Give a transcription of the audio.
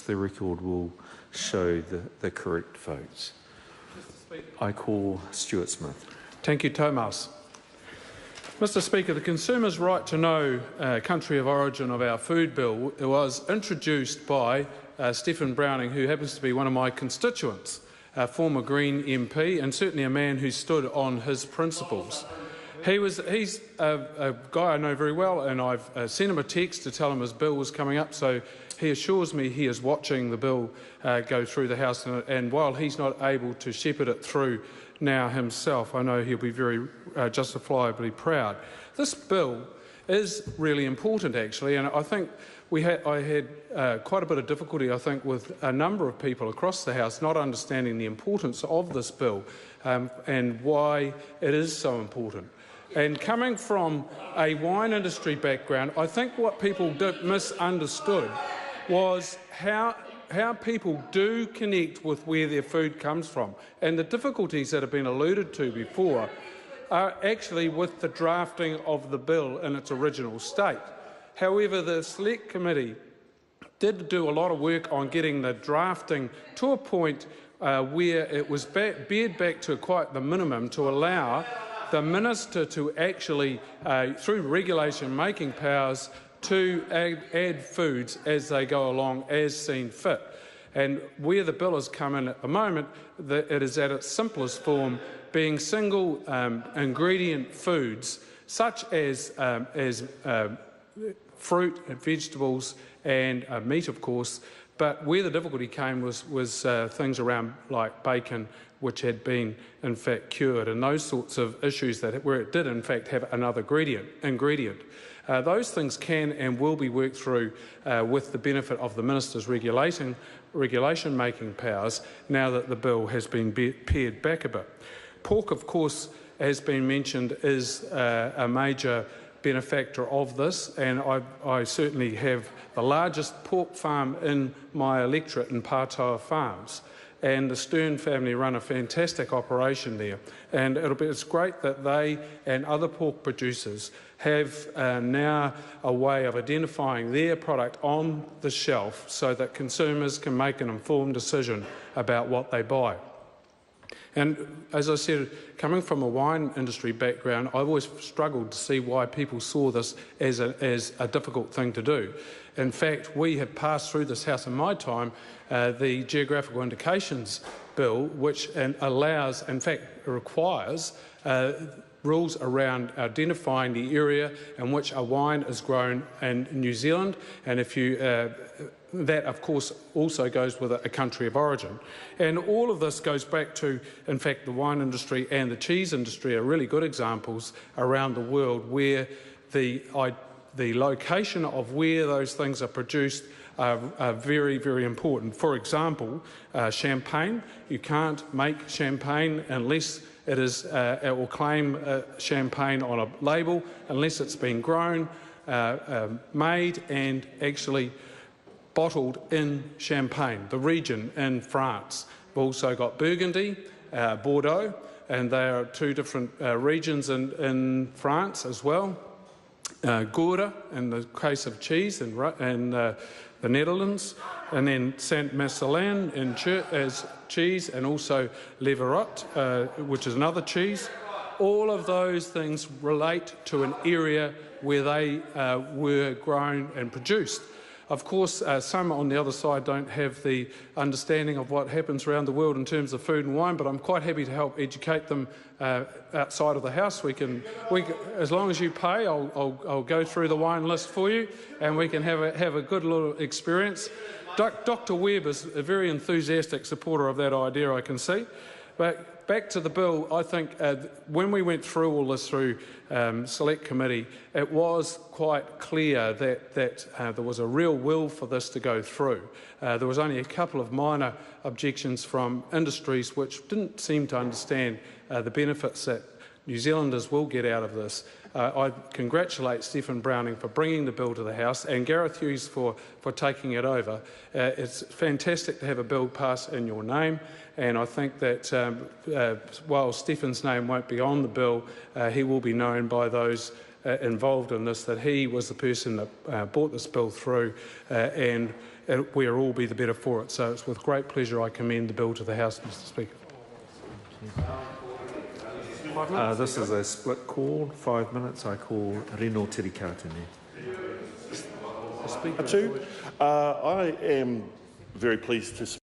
The record will show the correct votes. I call Stuart Smith. Thank you, Tomas. Mr Speaker, the Consumers' Right to Know country of origin of our food bill was introduced by Stephen Browning, who happens to be one of my constituents, a former Green MP and certainly a man who stood on his principles. He's a guy I know very well, and I've sent him a text to tell him his bill was coming up, so he assures me he is watching the bill go through the House, and while he's not able to shepherd it through now himself, I know he'll be very justifiably proud. This bill is really important, actually, and I think I had quite a bit of difficulty, I think, with a number of people across the House not understanding the importance of this bill and why it is so important. And coming from a wine industry background, I think what people misunderstood was how people do connect with where their food comes from. And the difficulties that have been alluded to before are actually with the drafting of the bill in its original state. However, the Select Committee did do a lot of work on getting the drafting to a point where it was bared back to quite the minimum to allow the Minister to actually, through regulation-making powers, to add foods as they go along as seen fit. And where the bill has come in at the moment, it is at its simplest form, being single ingredient foods such as fruit and vegetables and meat, of course, but where the difficulty came was things around like bacon, which had been in fact cured, and those sorts of issues where it did in fact have another ingredient. Those things can and will be worked through with the benefit of the Minister's regulation-making powers now that the bill has been pared back a bit. Pork, of course, has been mentioned, is a major benefactor of this, and I certainly have the largest pork farm in my electorate in Pātaua Farms, and the Stern family run a fantastic operation there, and it's great that they and other pork producers have now a way of identifying their product on the shelf so that consumers can make an informed decision about what they buy. And as I said, coming from a wine industry background, I've always struggled to see why people saw this as a difficult thing to do. In fact, we have passed through this House in my time the Geographical Indications Bill, which allows, in fact, requires rules around identifying the area in which a wine is grown in New Zealand, and if you that, of course, also goes with a country of origin. And all of this goes back to, in fact, the wine industry and the cheese industry are really good examples around the world where the location of where those things are produced are very, very important. For example, champagne. You can't make champagne unless it will claim champagne on a label unless it's been grown, made and actually bottled in Champagne, the region in France. We've also got Burgundy, Bordeaux, and they are two different regions in France as well. Gouda, in the case of cheese, in the Netherlands, and then Saint-Marcellin as cheese, and also Leverot, which is another cheese. All of those things relate to an area where they were grown and produced. Of course, some on the other side don't have the understanding of what happens around the world in terms of food and wine, but I'm quite happy to help educate them outside of the House. As long as you pay, I'll go through the wine list for you, and we can have a good little experience. Dr. Webb is a very enthusiastic supporter of that idea, I can see. But back to the bill, I think when we went through all this through Select Committee, it was quite clear that there was a real will for this to go through. There was only a couple of minor objections from industries which didn't seem to understand the benefits that New Zealanders will get out of this. I congratulate Stephen Browning for bringing the bill to the House and Gareth Hughes for taking it over. It's fantastic to have a bill pass in your name, and I think that while Stephen's name won't be on the bill, he will be known by those involved in this that he was the person that brought this bill through and we'll all be the better for it. So it's with great pleasure I commend the bill to the House, Mr Speaker. This is a split call. 5 minutes. I call Reno Tirikatene. I am very pleased to